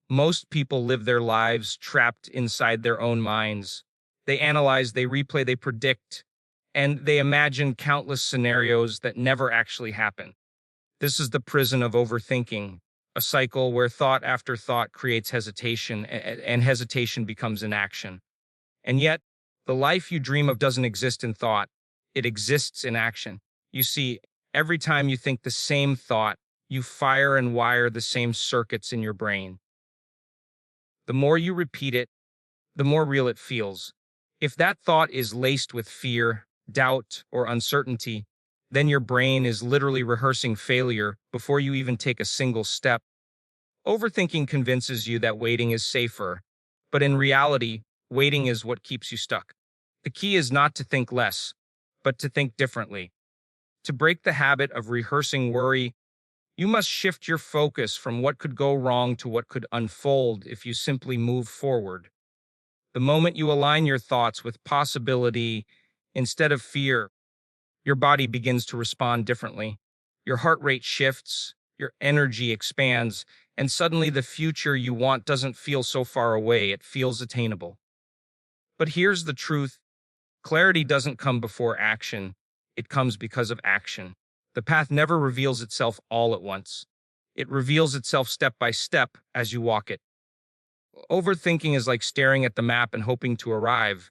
Most people live their lives trapped inside their own minds. They analyze, they replay, they predict, and they imagine countless scenarios that never actually happen. This is the prison of overthinking, a cycle where thought after thought creates hesitation, and hesitation becomes inaction. And yet, the life you dream of doesn't exist in thought, it exists in action. You see, every time you think the same thought, you fire and wire the same circuits in your brain. The more you repeat it, the more real it feels. If that thought is laced with fear, doubt, or uncertainty, then your brain is literally rehearsing failure before you even take a single step. Overthinking convinces you that waiting is safer, but in reality, waiting is what keeps you stuck. The key is not to think less, but to think differently. To break the habit of rehearsing worry, you must shift your focus from what could go wrong to what could unfold if you simply move forward. The moment you align your thoughts with possibility instead of fear, your body begins to respond differently. Your heart rate shifts, your energy expands, and suddenly the future you want doesn't feel so far away, it feels attainable. But here's the truth: clarity doesn't come before action, it comes because of action. The path never reveals itself all at once. It reveals itself step by step as you walk it. Overthinking is like staring at the map and hoping to arrive.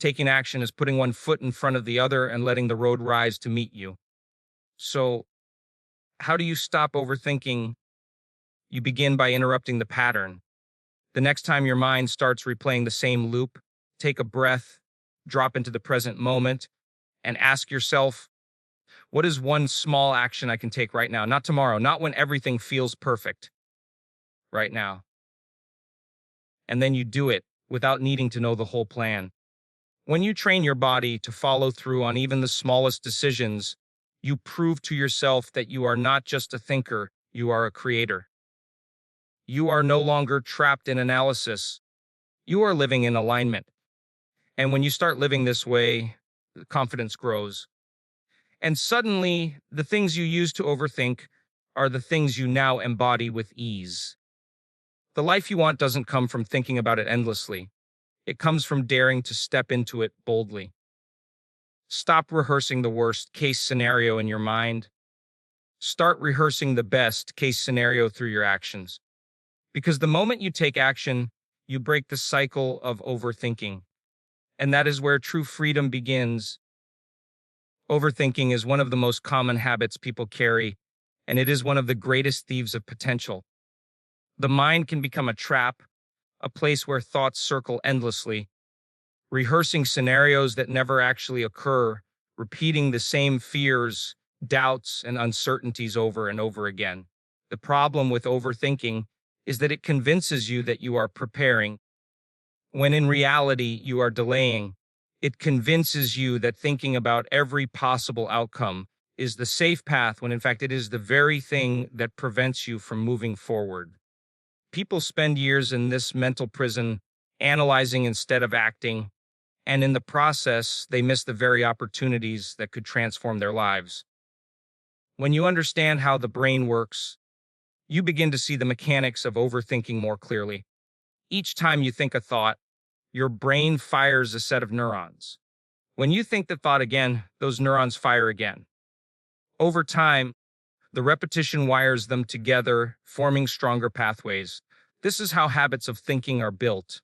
Taking action is putting one foot in front of the other and letting the road rise to meet you. So, how do you stop overthinking? You begin by interrupting the pattern. The next time your mind starts replaying the same loop, take a breath, drop into the present moment, and ask yourself, what is one small action I can take right now? Not tomorrow, not when everything feels perfect. Right now. And then you do it without needing to know the whole plan. When you train your body to follow through on even the smallest decisions, you prove to yourself that you are not just a thinker, you are a creator. You are no longer trapped in analysis. You are living in alignment. And when you start living this way, confidence grows. And suddenly, the things you used to overthink are the things you now embody with ease. The life you want doesn't come from thinking about it endlessly. It comes from daring to step into it boldly. Stop rehearsing the worst case scenario in your mind. Start rehearsing the best case scenario through your actions. Because the moment you take action, you break the cycle of overthinking. And that is where true freedom begins. Overthinking is one of the most common habits people carry, and it is one of the greatest thieves of potential. The mind can become a trap, a place where thoughts circle endlessly, rehearsing scenarios that never actually occur, repeating the same fears, doubts, and uncertainties over and over again. The problem with overthinking is that it convinces you that you are preparing, when in reality you are delaying. It convinces you that thinking about every possible outcome is the safe path, when in fact it is the very thing that prevents you from moving forward. People spend years in this mental prison, analyzing instead of acting, and in the process, they miss the very opportunities that could transform their lives. When you understand how the brain works, you begin to see the mechanics of overthinking more clearly. Each time you think a thought, your brain fires a set of neurons. When you think the thought again, those neurons fire again. Over time, the repetition wires them together, forming stronger pathways. This is how habits of thinking are built.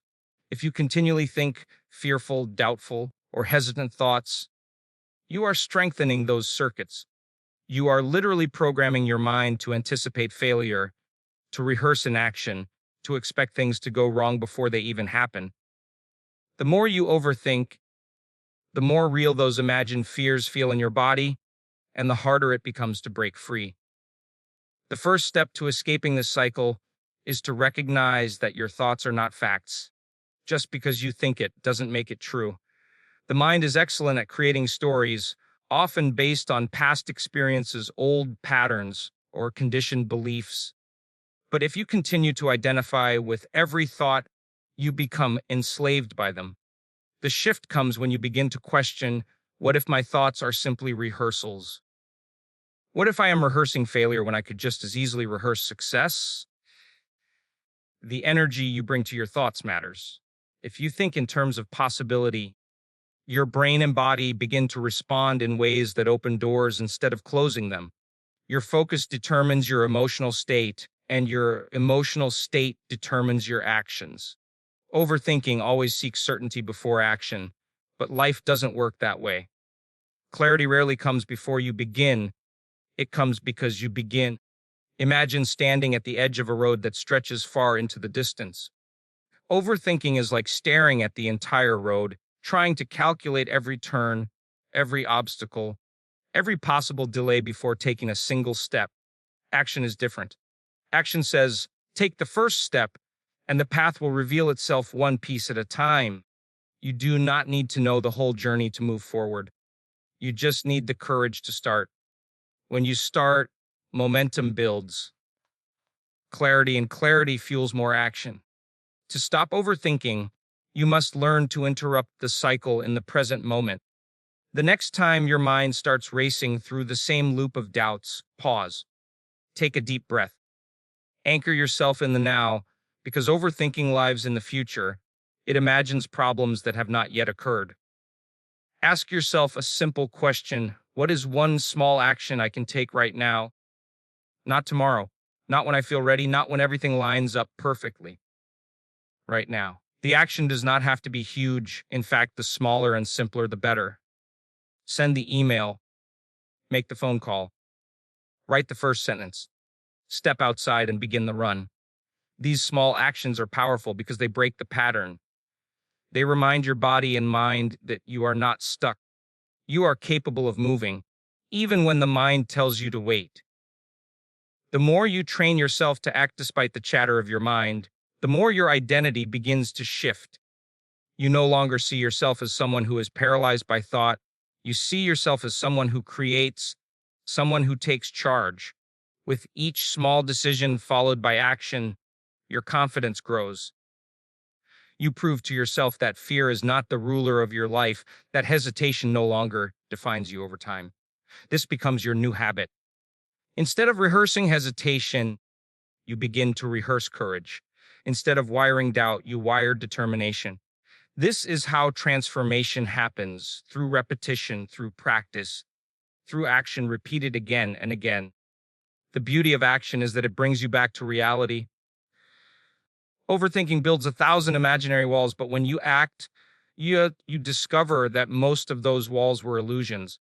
If you continually think fearful, doubtful, or hesitant thoughts, you are strengthening those circuits. You are literally programming your mind to anticipate failure, to rehearse inaction, to expect things to go wrong before they even happen. The more you overthink, the more real those imagined fears feel in your body, and the harder it becomes to break free. The first step to escaping this cycle is to recognize that your thoughts are not facts. Just because you think it doesn't make it true. The mind is excellent at creating stories, often based on past experiences, old patterns, or conditioned beliefs. But if you continue to identify with every thought, you become enslaved by them. The shift comes when you begin to question, what if my thoughts are simply rehearsals? What if I am rehearsing failure when I could just as easily rehearse success? The energy you bring to your thoughts matters. If you think in terms of possibility, your brain and body begin to respond in ways that open doors instead of closing them. Your focus determines your emotional state, and your emotional state determines your actions. Overthinking always seeks certainty before action, but life doesn't work that way. Clarity rarely comes before you begin, it comes because you begin. Imagine standing at the edge of a road that stretches far into the distance. Overthinking is like staring at the entire road, trying to calculate every turn, every obstacle, every possible delay before taking a single step. Action is different. Action says, take the first step, and the path will reveal itself one piece at a time. You do not need to know the whole journey to move forward. You just need the courage to start. When you start, momentum builds. Clarity fuels more action. To stop overthinking, you must learn to interrupt the cycle in the present moment. The next time your mind starts racing through the same loop of doubts, pause. Take a deep breath. Anchor yourself in the now, because overthinking lives in the future. It imagines problems that have not yet occurred. Ask yourself a simple question. What is one small action I can take right now? Not tomorrow, not when I feel ready, not when everything lines up perfectly. Right now. The action does not have to be huge. In fact, the smaller and simpler, the better. Send the email, make the phone call, write the first sentence, step outside and begin the run. These small actions are powerful because they break the pattern. They remind your body and mind that you are not stuck. You are capable of moving, even when the mind tells you to wait. The more you train yourself to act despite the chatter of your mind, the more your identity begins to shift. You no longer see yourself as someone who is paralyzed by thought. You see yourself as someone who creates, someone who takes charge. With each small decision followed by action, your confidence grows. You prove to yourself that fear is not the ruler of your life, that hesitation no longer defines you over time. This becomes your new habit. Instead of rehearsing hesitation, you begin to rehearse courage. Instead of wiring doubt, you wire determination. This is how transformation happens, through repetition, through practice, through action repeated again and again. The beauty of action is that it brings you back to reality. Overthinking builds 1,000 imaginary walls, but when you act, you discover that most of those walls were illusions.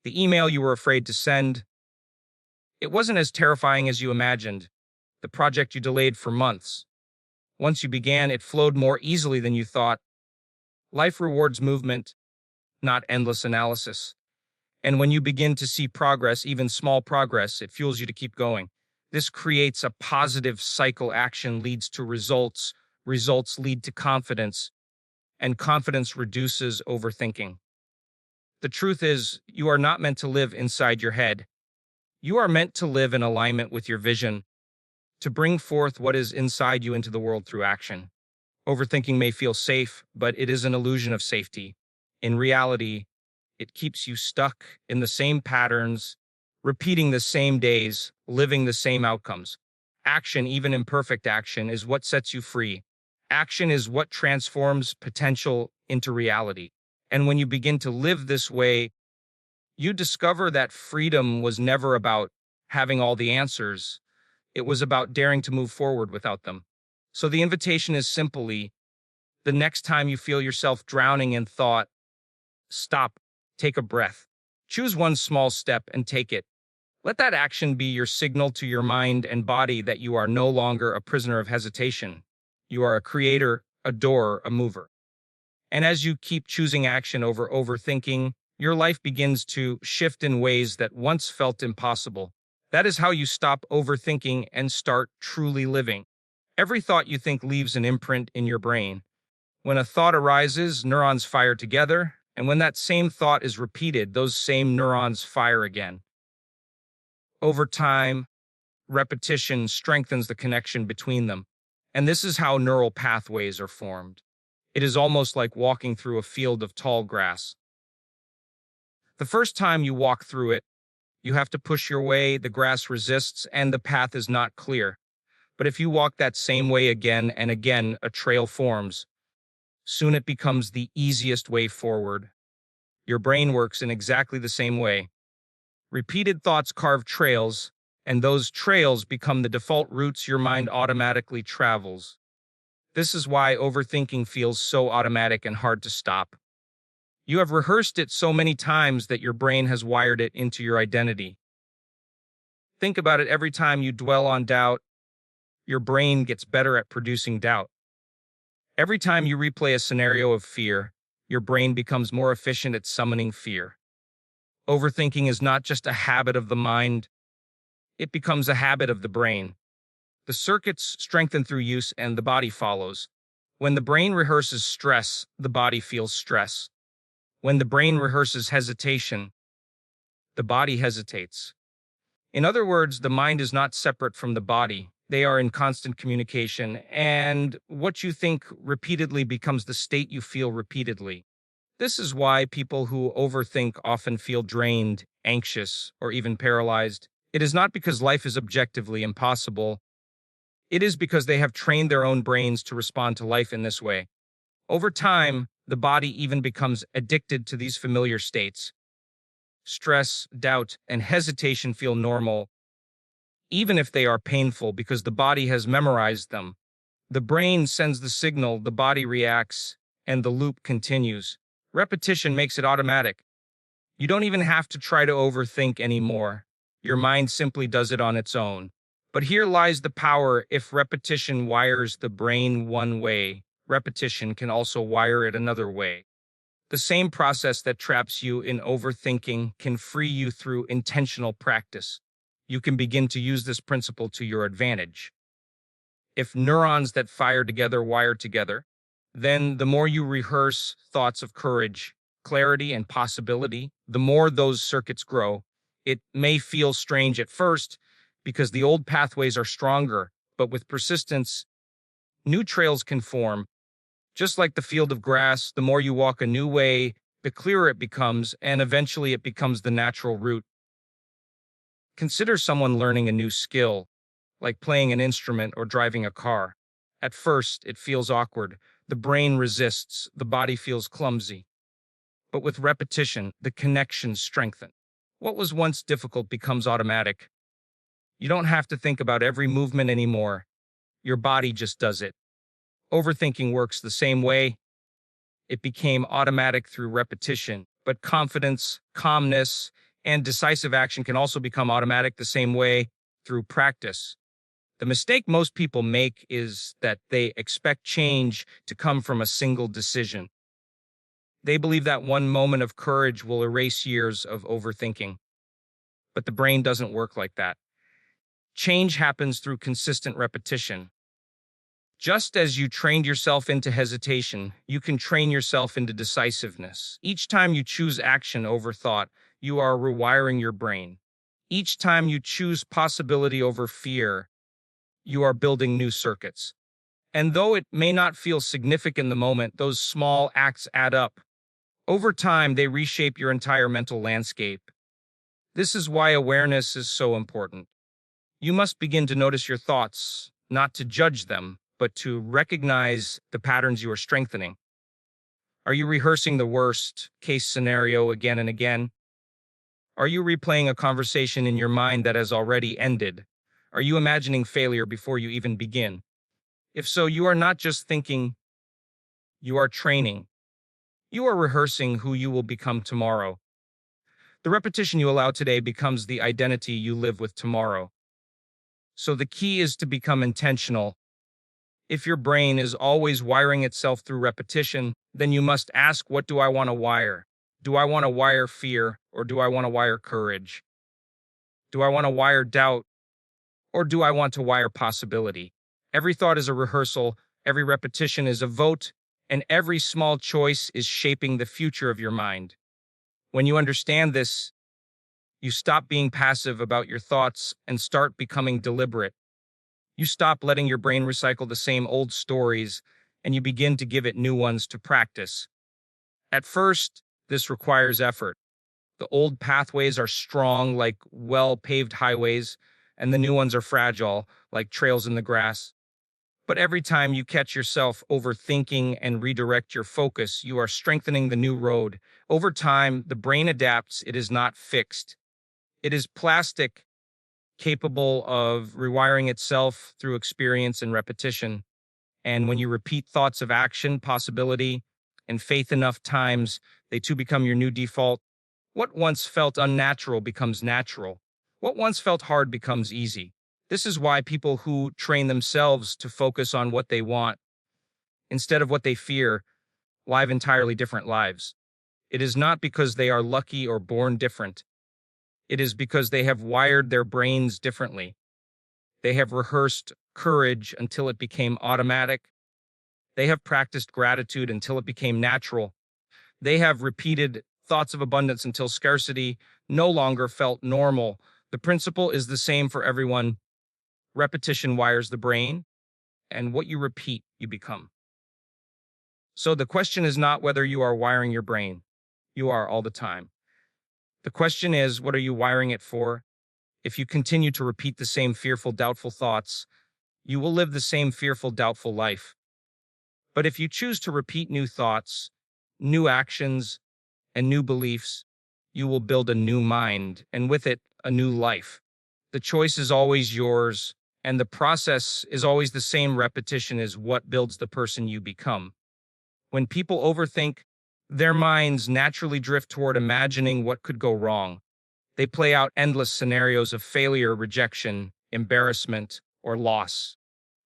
The email you were afraid to send, it wasn't as terrifying as you imagined. The project you delayed for months. Once you began, it flowed more easily than you thought. Life rewards movement, not endless analysis. And when you begin to see progress, even small progress, it fuels you to keep going. This creates a positive cycle. Action leads to results, results lead to confidence, and confidence reduces overthinking. The truth is, you are not meant to live inside your head. You are meant to live in alignment with your vision, to bring forth what is inside you into the world through action. Overthinking may feel safe, but it is an illusion of safety. In reality, it keeps you stuck in the same patterns, repeating the same days, living the same outcomes. Action, even imperfect action, is what sets you free. Action is what transforms potential into reality. And when you begin to live this way, you discover that freedom was never about having all the answers. It was about daring to move forward without them. So the invitation is simply, the next time you feel yourself drowning in thought, stop, take a breath. Choose one small step and take it. Let that action be your signal to your mind and body that you are no longer a prisoner of hesitation. You are a creator, a doer, a mover. And as you keep choosing action over overthinking, your life begins to shift in ways that once felt impossible. That is how you stop overthinking and start truly living. Every thought you think leaves an imprint in your brain. When a thought arises, neurons fire together, and when that same thought is repeated, those same neurons fire again. Over time, repetition strengthens the connection between them, and this is how neural pathways are formed. It is almost like walking through a field of tall grass. The first time you walk through it, you have to push your way, the grass resists, and the path is not clear. But if you walk that same way again and again, a trail forms. Soon it becomes the easiest way forward. Your brain works in exactly the same way. Repeated thoughts carve trails, and those trails become the default routes your mind automatically travels. This is why overthinking feels so automatic and hard to stop. You have rehearsed it so many times that your brain has wired it into your identity. Think about it: every time you dwell on doubt, your brain gets better at producing doubt. Every time you replay a scenario of fear, your brain becomes more efficient at summoning fear. Overthinking is not just a habit of the mind, it becomes a habit of the brain. The circuits strengthen through use and the body follows. When the brain rehearses stress, the body feels stress. When the brain rehearses hesitation, the body hesitates. In other words, the mind is not separate from the body. They are in constant communication, and what you think repeatedly becomes the state you feel repeatedly. This is why people who overthink often feel drained, anxious, or even paralyzed. It is not because life is objectively impossible. It is because they have trained their own brains to respond to life in this way. Over time, the body even becomes addicted to these familiar states. Stress, doubt, and hesitation feel normal, even if they are painful, because the body has memorized them. The brain sends the signal, the body reacts, and the loop continues. Repetition makes it automatic. You don't even have to try to overthink anymore. Your mind simply does it on its own. But here lies the power: if repetition wires the brain one way, repetition can also wire it another way. The same process that traps you in overthinking can free you through intentional practice. You can begin to use this principle to your advantage. If neurons that fire together wire together, then the more you rehearse thoughts of courage, clarity, and possibility, the more those circuits grow. It may feel strange at first because the old pathways are stronger, but with persistence, new trails can form. Just like the field of grass, the more you walk a new way, the clearer it becomes, and eventually it becomes the natural route. Consider someone learning a new skill, like playing an instrument or driving a car. At first, it feels awkward. The brain resists, the body feels clumsy. But with repetition, the connections strengthen. What was once difficult becomes automatic. You don't have to think about every movement anymore. Your body just does it. Overthinking works the same way. It became automatic through repetition, but confidence, calmness, and decisive action can also become automatic the same way through practice. The mistake most people make is that they expect change to come from a single decision. They believe that one moment of courage will erase years of overthinking. But the brain doesn't work like that. Change happens through consistent repetition. Just as you trained yourself into hesitation, you can train yourself into decisiveness. Each time you choose action over thought, you are rewiring your brain. Each time you choose possibility over fear, you are building new circuits. And though it may not feel significant in the moment, those small acts add up. Over time, they reshape your entire mental landscape. This is why awareness is so important. You must begin to notice your thoughts, not to judge them, but to recognize the patterns you are strengthening. Are you rehearsing the worst case scenario again and again? Are you replaying a conversation in your mind that has already ended? Are you imagining failure before you even begin? If so, you are not just thinking, you are training. You are rehearsing who you will become tomorrow. The repetition you allow today becomes the identity you live with tomorrow. So the key is to become intentional. If your brain is always wiring itself through repetition, then you must ask, what do I want to wire? Do I want to wire fear, or do I want to wire courage? Do I want to wire doubt, or do I want to wire possibility? Every thought is a rehearsal, every repetition is a vote, and every small choice is shaping the future of your mind. When you understand this, you stop being passive about your thoughts and start becoming deliberate. You stop letting your brain recycle the same old stories, and you begin to give it new ones to practice. At first, this requires effort. The old pathways are strong, like well-paved highways, and the new ones are fragile, like trails in the grass. But every time you catch yourself overthinking and redirect your focus, you are strengthening the new road. Over time, the brain adapts. It is not fixed. It is plastic, capable of rewiring itself through experience and repetition. And when you repeat thoughts of action, possibility, and faith enough times, they too become your new default. What once felt unnatural becomes natural. What once felt hard becomes easy. This is why people who train themselves to focus on what they want instead of what they fear live entirely different lives. It is not because they are lucky or born different. It is because they have wired their brains differently. They have rehearsed courage until it became automatic. They have practiced gratitude until it became natural. They have repeated thoughts of abundance until scarcity no longer felt normal. The principle is the same for everyone. Repetition wires the brain, and what you repeat, you become. So the question is not whether you are wiring your brain. You are all the time. The question is, what are you wiring it for? If you continue to repeat the same fearful, doubtful thoughts, you will live the same fearful, doubtful life. But if you choose to repeat new thoughts, new actions, and new beliefs, you will build a new mind, and with it, a new life. The choice is always yours, and the process is always the same. Repetition is what builds the person you become. When people overthink, their minds naturally drift toward imagining what could go wrong. They play out endless scenarios of failure, rejection, embarrassment, or loss.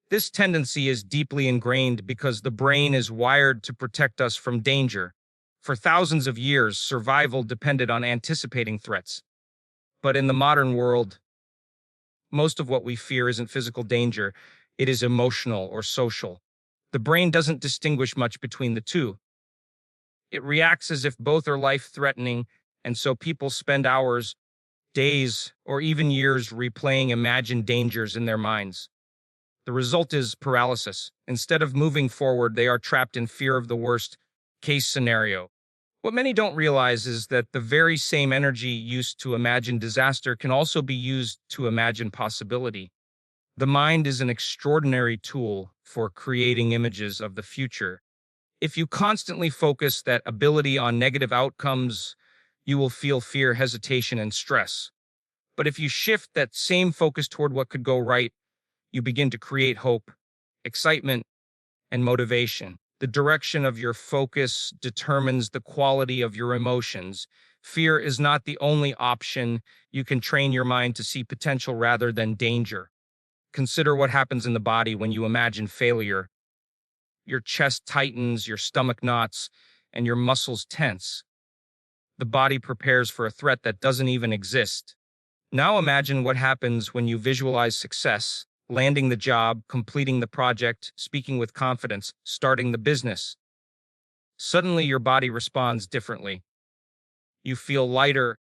This tendency is deeply ingrained because the brain is wired to protect us from danger. For thousands of years, survival depended on anticipating threats. But in the modern world, most of what we fear isn't physical danger, it is emotional or social. The brain doesn't distinguish much between the two. It reacts as if both are life-threatening, and so people spend hours, days, or even years replaying imagined dangers in their minds. The result is paralysis. Instead of moving forward, they are trapped in fear of the worst case scenario. What many don't realize is that the very same energy used to imagine disaster can also be used to imagine possibility. The mind is an extraordinary tool for creating images of the future. If you constantly focus that ability on negative outcomes, you will feel fear, hesitation, and stress. But if you shift that same focus toward what could go right, you begin to create hope, excitement, and motivation. The direction of your focus determines the quality of your emotions. Fear is not the only option. You can train your mind to see potential rather than danger. Consider what happens in the body when you imagine failure. Your chest tightens, your stomach knots, and your muscles tense. The body prepares for a threat that doesn't even exist. Now imagine what happens when you visualize success, landing the job, completing the project, speaking with confidence, starting the business. Suddenly, your body responds differently. You feel lighter,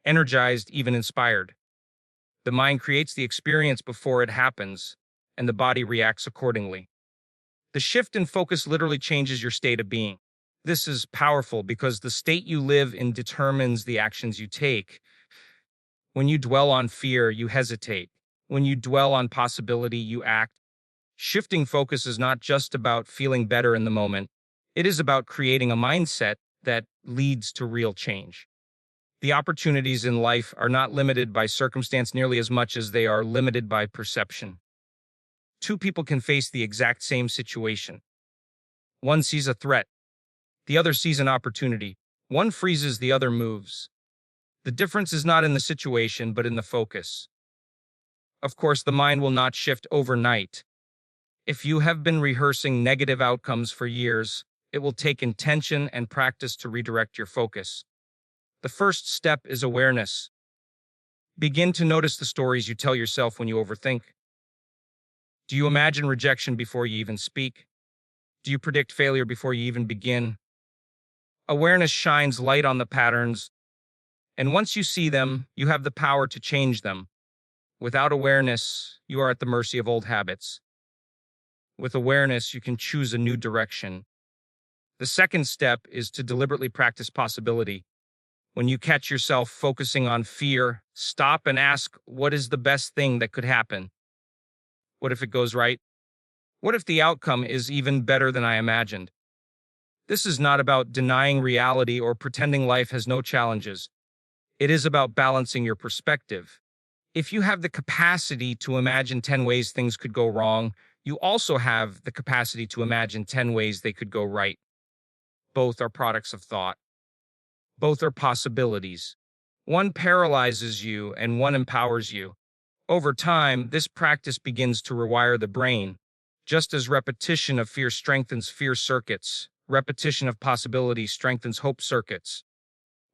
energized, even inspired. The mind creates the experience before it happens, and the body reacts accordingly. The shift in focus literally changes your state of being. This is powerful because the state you live in determines the actions you take. When you dwell on fear, you hesitate. When you dwell on possibility, you act. Shifting focus is not just about feeling better in the moment. It is about creating a mindset that leads to real change. The opportunities in life are not limited by circumstance nearly as much as they are limited by perception. Two people can face the exact same situation. One sees a threat. The other sees an opportunity. One freezes, the other moves. The difference is not in the situation, but in the focus. Of course, the mind will not shift overnight. If you have been rehearsing negative outcomes for years, it will take intention and practice to redirect your focus. The first step is awareness. Begin to notice the stories you tell yourself when you overthink. Do you imagine rejection before you even speak? Do you predict failure before you even begin? Awareness shines light on the patterns, and once you see them, you have the power to change them. Without awareness, you are at the mercy of old habits. With awareness, you can choose a new direction. The second step is to deliberately practice possibility. When you catch yourself focusing on fear, stop and ask, what is the best thing that could happen? What if it goes right? What if the outcome is even better than I imagined? This is not about denying reality or pretending life has no challenges. It is about balancing your perspective. If you have the capacity to imagine 10 ways things could go wrong, you also have the capacity to imagine 10 ways they could go right. Both are products of thought. Both are possibilities. One paralyzes you and one empowers you. Over time, this practice begins to rewire the brain. Just as repetition of fear strengthens fear circuits, repetition of possibility strengthens hope circuits.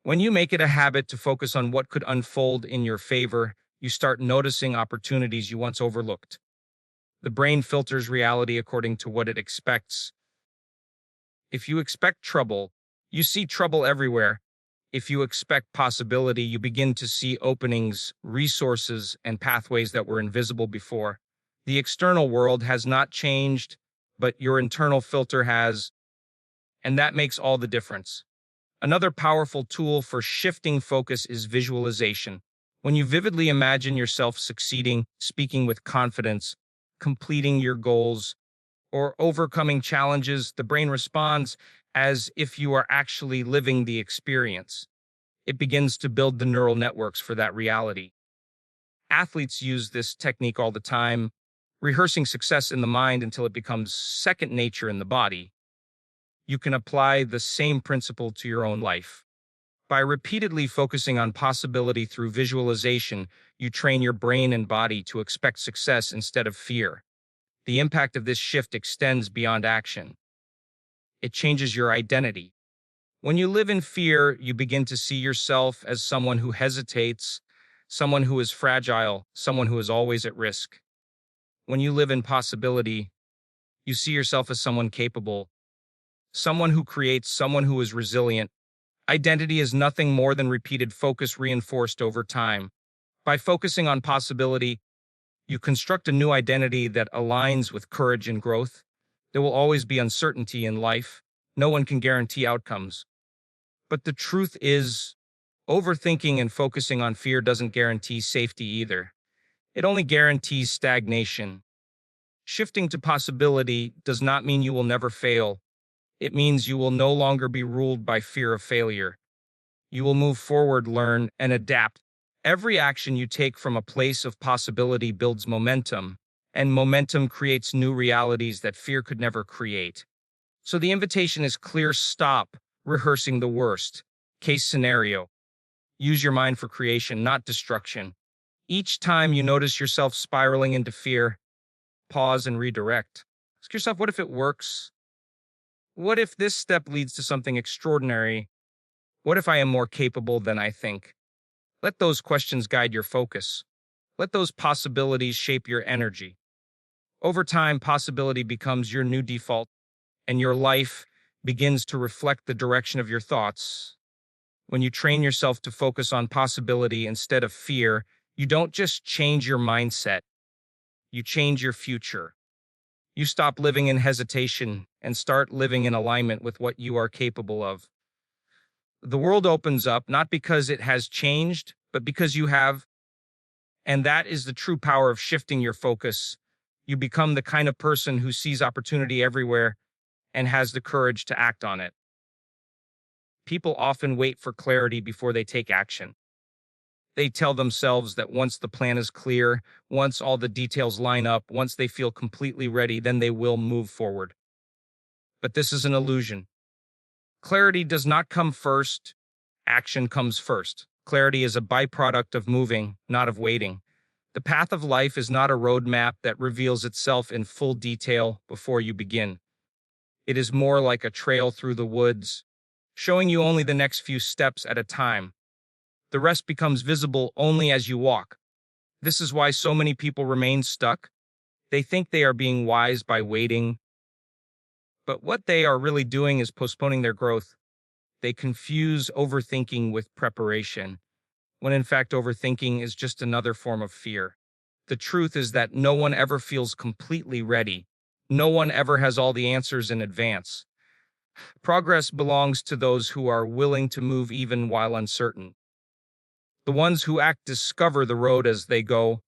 When you make it a habit to focus on what could unfold in your favor, you start noticing opportunities you once overlooked. The brain filters reality according to what it expects. If you expect trouble, you see trouble everywhere. If you expect possibility, you begin to see openings, resources, and pathways that were invisible before. The external world has not changed, but your internal filter has, and that makes all the difference. Another powerful tool for shifting focus is visualization. When you vividly imagine yourself succeeding, speaking with confidence, completing your goals, or overcoming challenges, the brain responds as if you are actually living the experience. It begins to build the neural networks for that reality. Athletes use this technique all the time, rehearsing success in the mind until it becomes second nature in the body. You can apply the same principle to your own life. By repeatedly focusing on possibility through visualization, you train your brain and body to expect success instead of fear. The impact of this shift extends beyond action. It changes your identity. When you live in fear, you begin to see yourself as someone who hesitates, someone who is fragile, someone who is always at risk. When you live in possibility, you see yourself as someone capable, someone who creates, someone who is resilient. Identity is nothing more than repeated focus reinforced over time. By focusing on possibility, you construct a new identity that aligns with courage and growth. There will always be uncertainty in life. No one can guarantee outcomes. But the truth is, overthinking and focusing on fear doesn't guarantee safety either. It only guarantees stagnation. Shifting to possibility does not mean you will never fail. It means you will no longer be ruled by fear of failure. You will move forward, learn, and adapt. Every action you take from a place of possibility builds momentum, and momentum creates new realities that fear could never create. So the invitation is clear: stop rehearsing the worst case scenario. Use your mind for creation, not destruction. Each time you notice yourself spiraling into fear, pause and redirect. Ask yourself, what if it works? What if this step leads to something extraordinary? What if I am more capable than I think? Let those questions guide your focus. Let those possibilities shape your energy. Over time, possibility becomes your new default, and your life begins to reflect the direction of your thoughts. When you train yourself to focus on possibility instead of fear, you don't just change your mindset, you change your future. You stop living in hesitation and start living in alignment with what you are capable of. The world opens up not because it has changed, but because you have. And that is the true power of shifting your focus. You become the kind of person who sees opportunity everywhere and has the courage to act on it. People often wait for clarity before they take action. They tell themselves that once the plan is clear, once all the details line up, once they feel completely ready, then they will move forward. But this is an illusion. Clarity does not come first. Action comes first. Clarity is a byproduct of moving, not of waiting. The path of life is not a roadmap that reveals itself in full detail before you begin. It is more like a trail through the woods, showing you only the next few steps at a time. The rest becomes visible only as you walk. This is why so many people remain stuck. They think they are being wise by waiting, but what they are really doing is postponing their growth. They confuse overthinking with preparation, when in fact overthinking is just another form of fear. The truth is that no one ever feels completely ready. No one ever has all the answers in advance. Progress belongs to those who are willing to move even while uncertain. The ones who act discover the road as they go.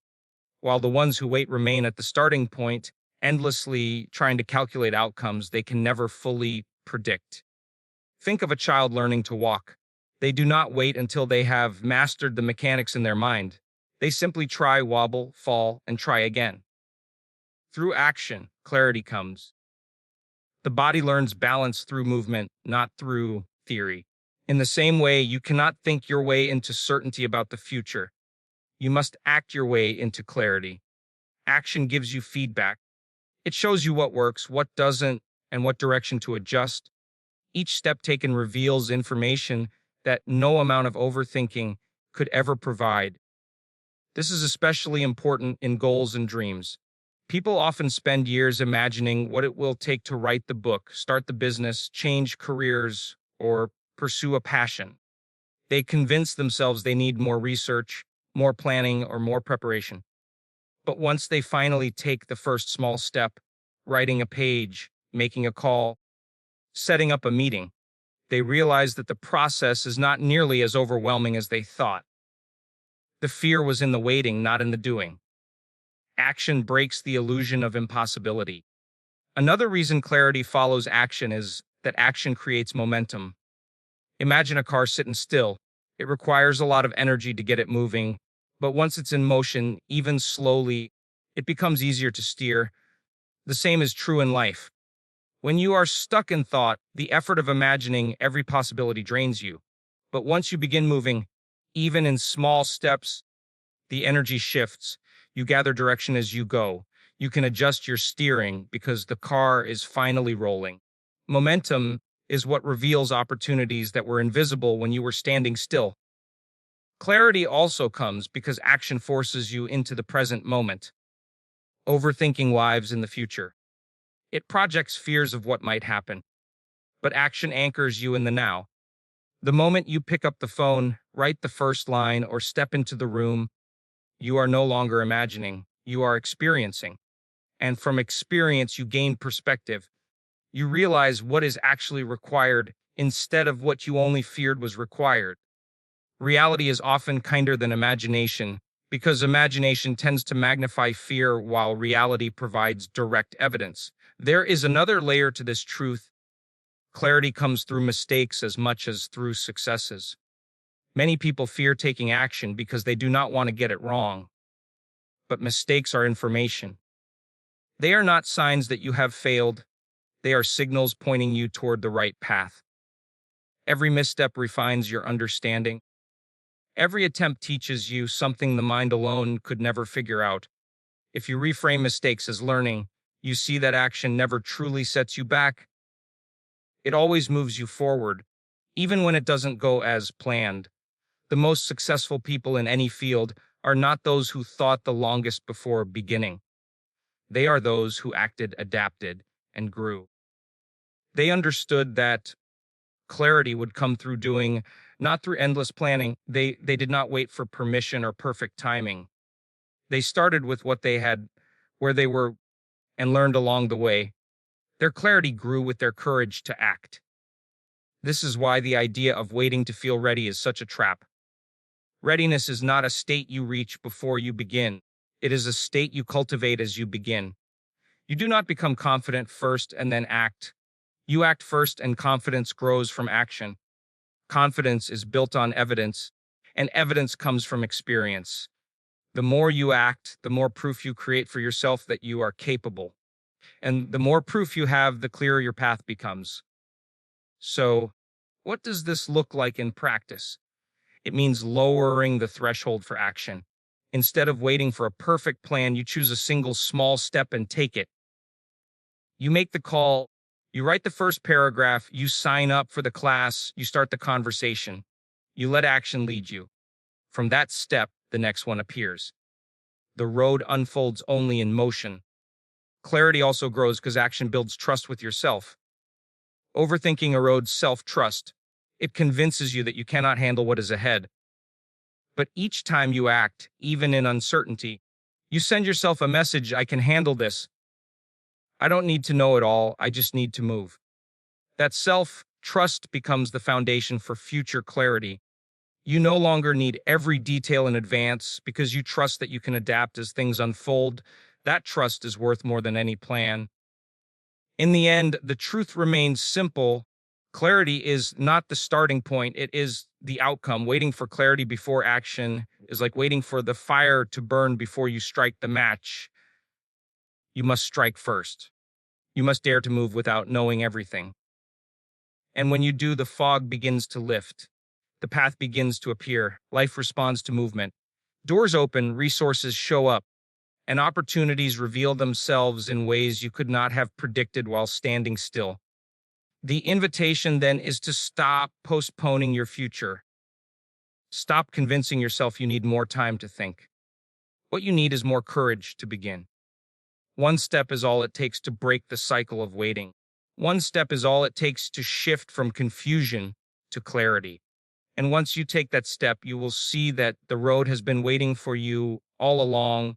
while the ones who wait remain at the starting point, endlessly trying to calculate outcomes they can never fully predict. Think of a child learning to walk. They do not wait until they have mastered the mechanics in their mind. They simply try, wobble, fall, and try again. Through action, clarity comes. The body learns balance through movement, not through theory. In the same way, you cannot think your way into certainty about the future. You must act your way into clarity. Action gives you feedback. It shows you what works, what doesn't, and what direction to adjust. Each step taken reveals information that no amount of overthinking could ever provide. This is especially important in goals and dreams. People often spend years imagining what it will take to write the book, start the business, change careers, or pursue a passion. They convince themselves they need more research, more planning, or more preparation. But once they finally take the first small step, writing a page, making a call, setting up a meeting, they realize that the process is not nearly as overwhelming as they thought. The fear was in the waiting, not in the doing. Action breaks the illusion of impossibility. Another reason clarity follows action is that action creates momentum. Imagine a car sitting still. It requires a lot of energy to get it moving, but once it's in motion, even slowly, it becomes easier to steer. The same is true in life. When you are stuck in thought, the effort of imagining every possibility drains you. But once you begin moving, even in small steps, the energy shifts. You gather direction as you go. You can adjust your steering because the car is finally rolling. Momentum is what reveals opportunities that were invisible when you were standing still. Clarity also comes because action forces you into the present moment. Overthinking lives in the future. It projects fears of what might happen, but action anchors you in the now. The moment you pick up the phone, write the first line, or step into the room, you are no longer imagining, you are experiencing. And from experience, you gain perspective. You realize what is actually required instead of what you only feared was required. Reality is often kinder than imagination because imagination tends to magnify fear while reality provides direct evidence. There is another layer to this truth. Clarity comes through mistakes as much as through successes. Many people fear taking action because they do not want to get it wrong. But mistakes are information. They are not signs that you have failed. They are signals pointing you toward the right path. Every misstep refines your understanding. Every attempt teaches you something the mind alone could never figure out. If you reframe mistakes as learning, you see that action never truly sets you back. It always moves you forward, even when it doesn't go as planned. The most successful people in any field are not those who thought the longest before beginning. They are those who acted, adapted, and grew. They understood that clarity would come through doing, not through endless planning. They did not wait for permission or perfect timing. They started with what they had, where they were, and learned along the way. Their clarity grew with their courage to act. This is why the idea of waiting to feel ready is such a trap. Readiness is not a state you reach before you begin. It is a state you cultivate as you begin. You do not become confident first and then act. You act first and confidence grows from action. Confidence is built on evidence, and evidence comes from experience. The more you act, the more proof you create for yourself that you are capable. And the more proof you have, the clearer your path becomes. So, what does this look like in practice? It means lowering the threshold for action. Instead of waiting for a perfect plan, you choose a single small step and take it. You make the call, you write the first paragraph, you sign up for the class, you start the conversation. You let action lead you. From that step, the next one appears. The road unfolds only in motion. Clarity also grows because action builds trust with yourself. Overthinking erodes self-trust. It convinces you that you cannot handle what is ahead. But each time you act, even in uncertainty, you send yourself a message: I can handle this. I don't need to know it all, I just need to move. That self-trust becomes the foundation for future clarity. You no longer need every detail in advance because you trust that you can adapt as things unfold. That trust is worth more than any plan. In the end, the truth remains simple. Clarity is not the starting point, it is the outcome. Waiting for clarity before action is like waiting for the fire to burn before you strike the match. You must strike first. You must dare to move without knowing everything. And when you do, the fog begins to lift. The path begins to appear. Life responds to movement. Doors open, resources show up, and opportunities reveal themselves in ways you could not have predicted while standing still. The invitation then is to stop postponing your future. Stop convincing yourself you need more time to think. What you need is more courage to begin. One step is all it takes to break the cycle of waiting. One step is all it takes to shift from confusion to clarity. And once you take that step, you will see that the road has been waiting for you all along,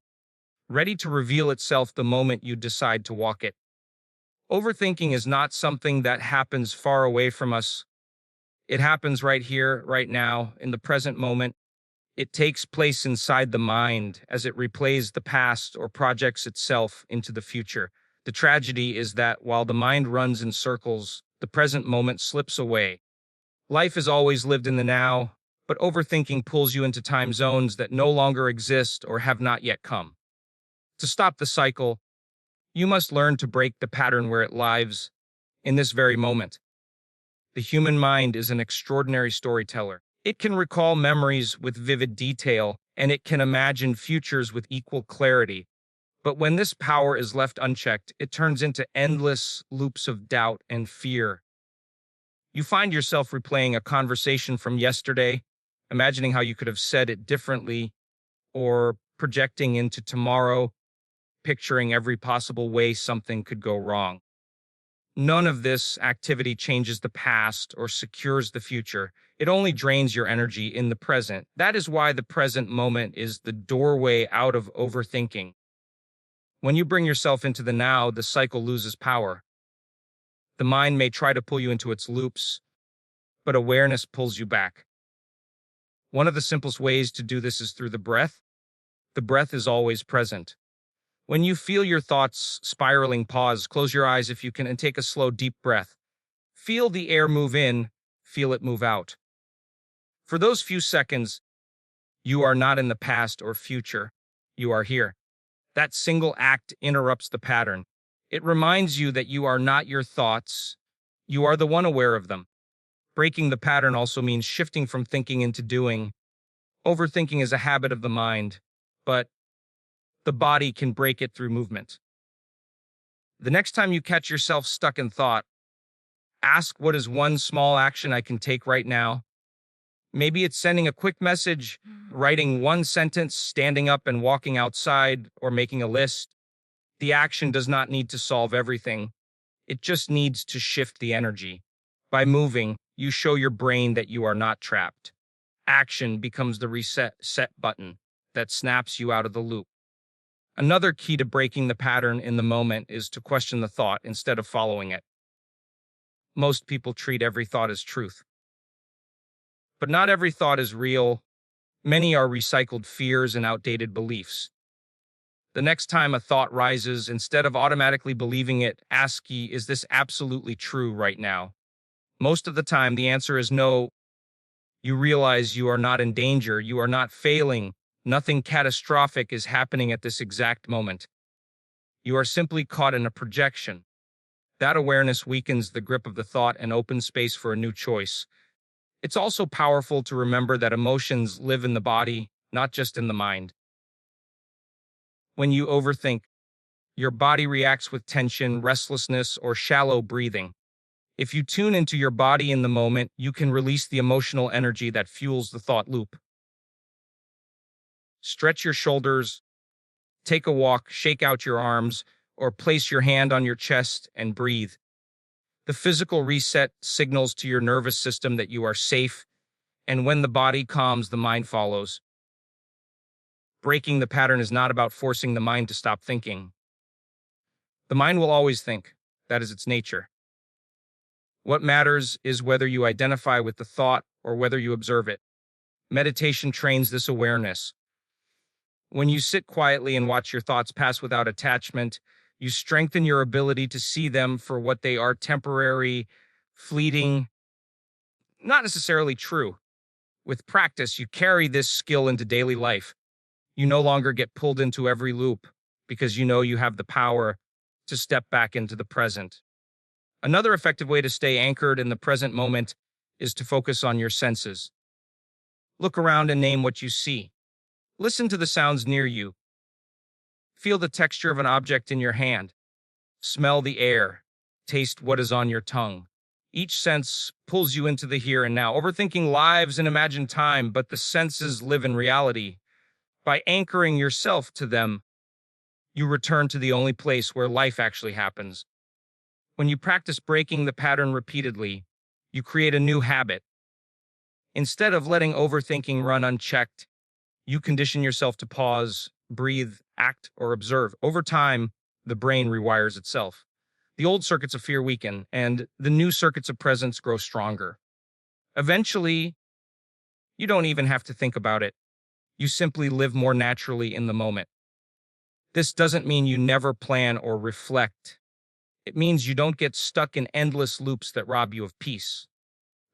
ready to reveal itself the moment you decide to walk it. Overthinking is not something that happens far away from us. It happens right here, right now, in the present moment. It takes place inside the mind as it replays the past or projects itself into the future. The tragedy is that while the mind runs in circles, the present moment slips away. Life is always lived in the now, but overthinking pulls you into time zones that no longer exist or have not yet come. To stop the cycle, you must learn to break the pattern where it lives, in this very moment. The human mind is an extraordinary storyteller. It can recall memories with vivid detail, and it can imagine futures with equal clarity. But when this power is left unchecked, it turns into endless loops of doubt and fear. You find yourself replaying a conversation from yesterday, imagining how you could have said it differently, or projecting into tomorrow, picturing every possible way something could go wrong. None of this activity changes the past or secures the future. It only drains your energy in the present. That is why the present moment is the doorway out of overthinking. When you bring yourself into the now, the cycle loses power. The mind may try to pull you into its loops, but awareness pulls you back. One of the simplest ways to do this is through the breath. The breath is always present. When you feel your thoughts spiraling, pause, close your eyes if you can, and take a slow, deep breath. Feel the air move in, feel it move out. For those few seconds, you are not in the past or future. You are here. That single act interrupts the pattern. It reminds you that you are not your thoughts. You are the one aware of them. Breaking the pattern also means shifting from thinking into doing. Overthinking is a habit of the mind, but the body can break it through movement. The next time you catch yourself stuck in thought, ask, what is one small action I can take right now? Maybe it's sending a quick message, writing one sentence, standing up and walking outside, or making a list. The action does not need to solve everything. It just needs to shift the energy. By moving, you show your brain that you are not trapped. Action becomes the set button that snaps you out of the loop. Another key to breaking the pattern in the moment is to question the thought instead of following it. Most people treat every thought as truth. But not every thought is real. Many are recycled fears and outdated beliefs. The next time a thought rises, instead of automatically believing it, ask, is this absolutely true right now? Most of the time, the answer is no. You realize you are not in danger, you are not failing, nothing catastrophic is happening at this exact moment. You are simply caught in a projection. That awareness weakens the grip of the thought and opens space for a new choice. It's also powerful to remember that emotions live in the body, not just in the mind. When you overthink, your body reacts with tension, restlessness, or shallow breathing. If you tune into your body in the moment, you can release the emotional energy that fuels the thought loop. Stretch your shoulders, take a walk, shake out your arms, or place your hand on your chest and breathe. The physical reset signals to your nervous system that you are safe, and when the body calms, the mind follows. Breaking the pattern is not about forcing the mind to stop thinking. The mind will always think. That is its nature. What matters is whether you identify with the thought or whether you observe it. Meditation trains this awareness. When you sit quietly and watch your thoughts pass without attachment, you strengthen your ability to see them for what they are: temporary, fleeting, not necessarily true. With practice, you carry this skill into daily life. You no longer get pulled into every loop because you know you have the power to step back into the present. Another effective way to stay anchored in the present moment is to focus on your senses. Look around and name what you see. Listen to the sounds near you. Feel the texture of an object in your hand. Smell the air. Taste what is on your tongue. Each sense pulls you into the here and now. Overthinking lives in imagined time, but the senses live in reality. By anchoring yourself to them, you return to the only place where life actually happens. When you practice breaking the pattern repeatedly, you create a new habit. Instead of letting overthinking run unchecked, you condition yourself to pause, breathe, act, or observe. Over time, the brain rewires itself. The old circuits of fear weaken, and the new circuits of presence grow stronger. Eventually, you don't even have to think about it. You simply live more naturally in the moment. This doesn't mean you never plan or reflect. It means you don't get stuck in endless loops that rob you of peace.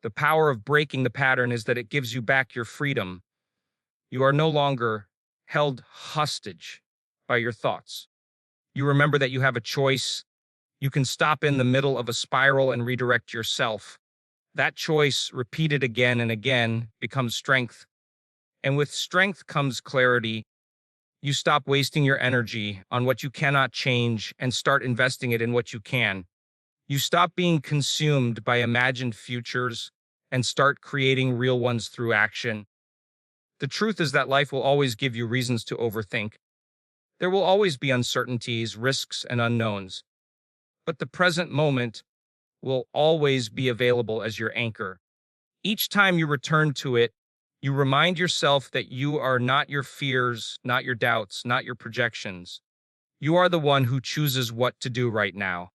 The power of breaking the pattern is that it gives you back your freedom. You are no longer held hostage by your thoughts. You remember that you have a choice. You can stop in the middle of a spiral and redirect yourself. That choice, repeated again and again, becomes strength. And with strength comes clarity. You stop wasting your energy on what you cannot change and start investing it in what you can. You stop being consumed by imagined futures and start creating real ones through action. The truth is that life will always give you reasons to overthink. There will always be uncertainties, risks, and unknowns. But the present moment will always be available as your anchor. Each time you return to it, you remind yourself that you are not your fears, not your doubts, not your projections. You are the one who chooses what to do right now.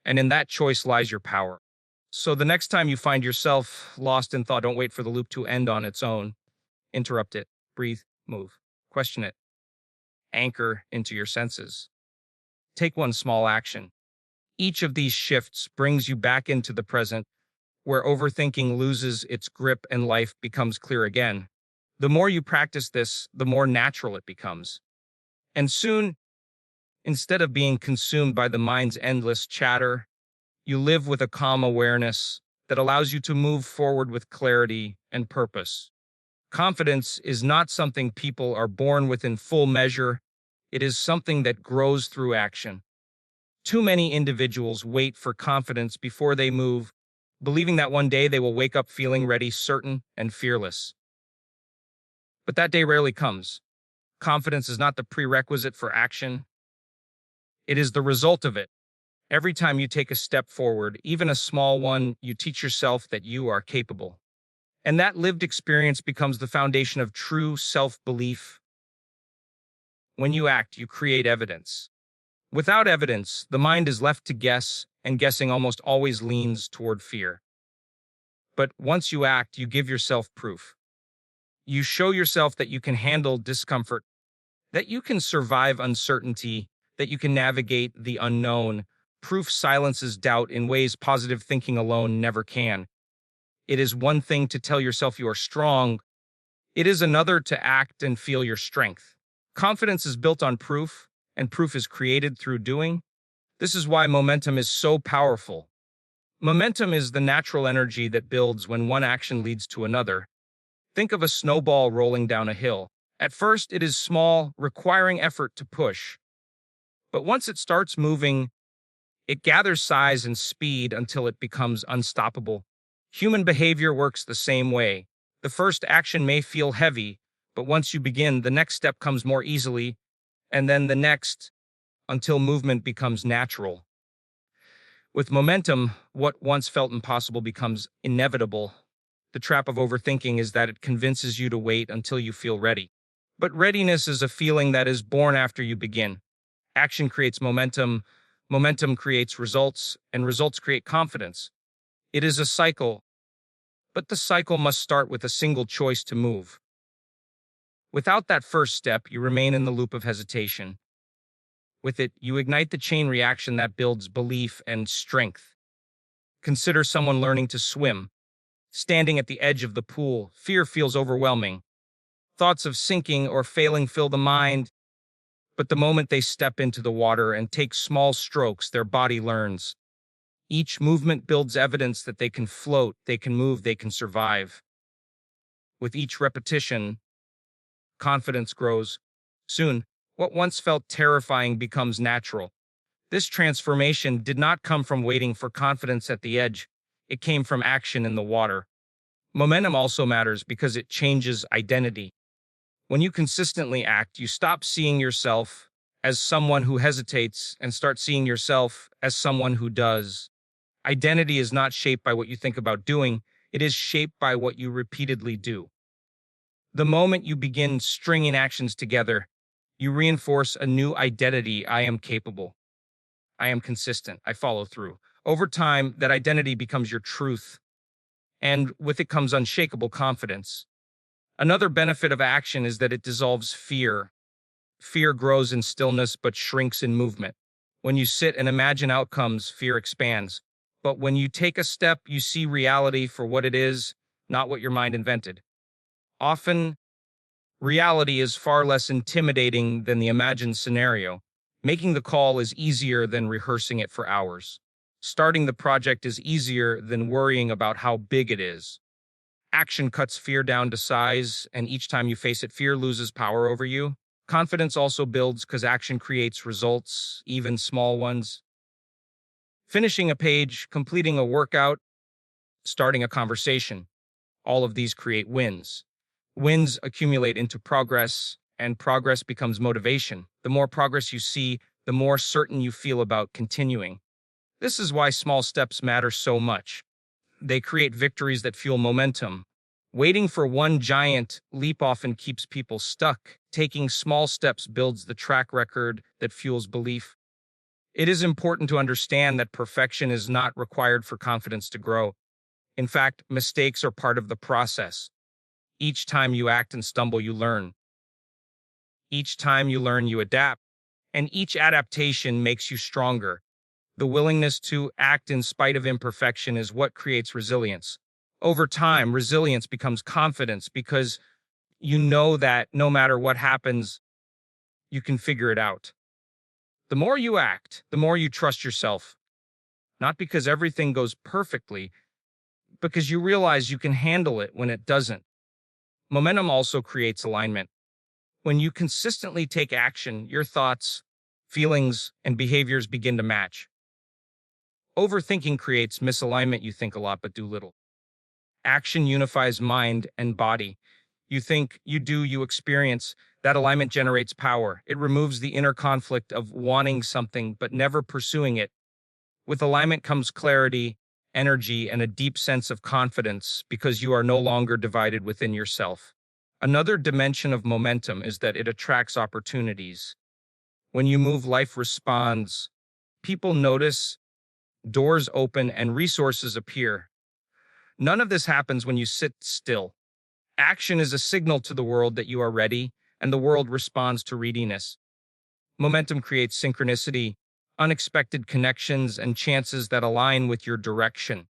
And in that choice lies your power. So the next time you find yourself lost in thought, don't wait for the loop to end on its own. Interrupt it, breathe, move, question it, anchor into your senses. Take one small action. Each of these shifts brings you back into the present, where overthinking loses its grip and life becomes clear again. The more you practice this, the more natural it becomes. And soon, instead of being consumed by the mind's endless chatter, you live with a calm awareness that allows you to move forward with clarity and purpose. Confidence is not something people are born with in full measure. It is something that grows through action. Too many individuals wait for confidence before they move, believing that one day they will wake up feeling ready, certain, and fearless. But that day rarely comes. Confidence is not the prerequisite for action. It is the result of it. Every time you take a step forward, even a small one, you teach yourself that you are capable. And that lived experience becomes the foundation of true self-belief. When you act, you create evidence. Without evidence, the mind is left to guess, and guessing almost always leans toward fear. But once you act, you give yourself proof. You show yourself that you can handle discomfort, that you can survive uncertainty, that you can navigate the unknown. Proof silences doubt in ways positive thinking alone never can. It is one thing to tell yourself you are strong. It is another to act and feel your strength. Confidence is built on proof, and proof is created through doing. This is why momentum is so powerful. Momentum is the natural energy that builds when one action leads to another. Think of a snowball rolling down a hill. At first, it is small, requiring effort to push. But once it starts moving, it gathers size and speed until it becomes unstoppable. Human behavior works the same way. The first action may feel heavy, but once you begin, the next step comes more easily, and then the next, until movement becomes natural. With momentum, what once felt impossible becomes inevitable. The trap of overthinking is that it convinces you to wait until you feel ready. But readiness is a feeling that is born after you begin. Action creates momentum, momentum creates results, and results create confidence. It is a cycle. But the cycle must start with a single choice to move. Without that first step, you remain in the loop of hesitation. With it, you ignite the chain reaction that builds belief and strength. Consider someone learning to swim. Standing at the edge of the pool, fear feels overwhelming. Thoughts of sinking or failing fill the mind, but the moment they step into the water and take small strokes, their body learns. Each movement builds evidence that they can float, they can move, they can survive. With each repetition, confidence grows. Soon, what once felt terrifying becomes natural. This transformation did not come from waiting for confidence at the edge. It came from action in the water. Momentum also matters because it changes identity. When you consistently act, you stop seeing yourself as someone who hesitates and start seeing yourself as someone who does. Identity is not shaped by what you think about doing, it is shaped by what you repeatedly do. The moment you begin stringing actions together, you reinforce a new identity. I am capable. I am consistent. I follow through. Over time, that identity becomes your truth, and with it comes unshakable confidence. Another benefit of action is that it dissolves fear. Fear grows in stillness but shrinks in movement. When you sit and imagine outcomes, fear expands. But when you take a step, you see reality for what it is, not what your mind invented. Often, reality is far less intimidating than the imagined scenario. Making the call is easier than rehearsing it for hours. Starting the project is easier than worrying about how big it is. Action cuts fear down to size, and each time you face it, fear loses power over you. Confidence also builds because action creates results, even small ones. Finishing a page, completing a workout, starting a conversation. All of these create wins. Wins accumulate into progress, and progress becomes motivation. The more progress you see, the more certain you feel about continuing. This is why small steps matter so much. They create victories that fuel momentum. Waiting for one giant leap often keeps people stuck. Taking small steps builds the track record that fuels belief. It is important to understand that perfection is not required for confidence to grow. In fact, mistakes are part of the process. Each time you act and stumble, you learn. Each time you learn, you adapt. And each adaptation makes you stronger. The willingness to act in spite of imperfection is what creates resilience. Over time, resilience becomes confidence because you know that no matter what happens, you can figure it out. The more you act, the more you trust yourself. Not because everything goes perfectly, because you realize you can handle it when it doesn't. Momentum also creates alignment. When you consistently take action, your thoughts, feelings, and behaviors begin to match. Overthinking creates misalignment. You think a lot but do little. Action unifies mind and body. You think, you do, you experience. That alignment generates power. It removes the inner conflict of wanting something but never pursuing it. With alignment comes clarity, energy, and a deep sense of confidence because you are no longer divided within yourself. Another dimension of momentum is that it attracts opportunities. When you move, life responds. People notice, doors open, and resources appear. None of this happens when you sit still. Action is a signal to the world that you are ready, and the world responds to readiness. Momentum creates synchronicity, unexpected connections, and chances that align with your direction.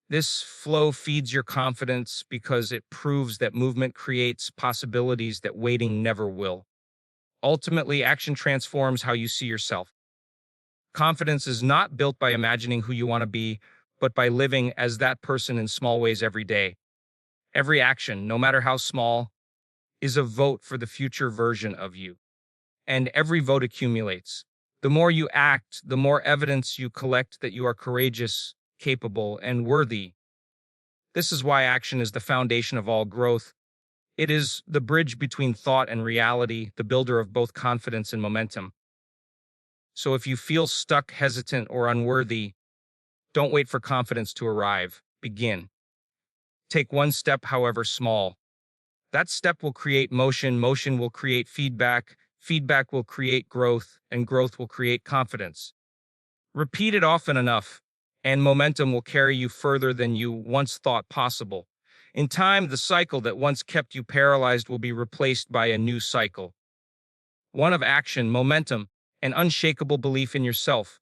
This flow feeds your confidence because it proves that movement creates possibilities that waiting never will. Ultimately, action transforms how you see yourself. Confidence is not built by imagining who you want to be, but by living as that person in small ways every day. Every action, no matter how small, is a vote for the future version of you. And every vote accumulates. The more you act, the more evidence you collect that you are courageous, capable, and worthy. This is why action is the foundation of all growth. It is the bridge between thought and reality, the builder of both confidence and momentum. So if you feel stuck, hesitant, or unworthy, don't wait for confidence to arrive. Begin. Take one step, however small. That step will create motion, motion will create feedback, feedback will create growth, and growth will create confidence. Repeat it often enough, and momentum will carry you further than you once thought possible. In time, the cycle that once kept you paralyzed will be replaced by a new cycle, one of action, momentum, and unshakable belief in yourself.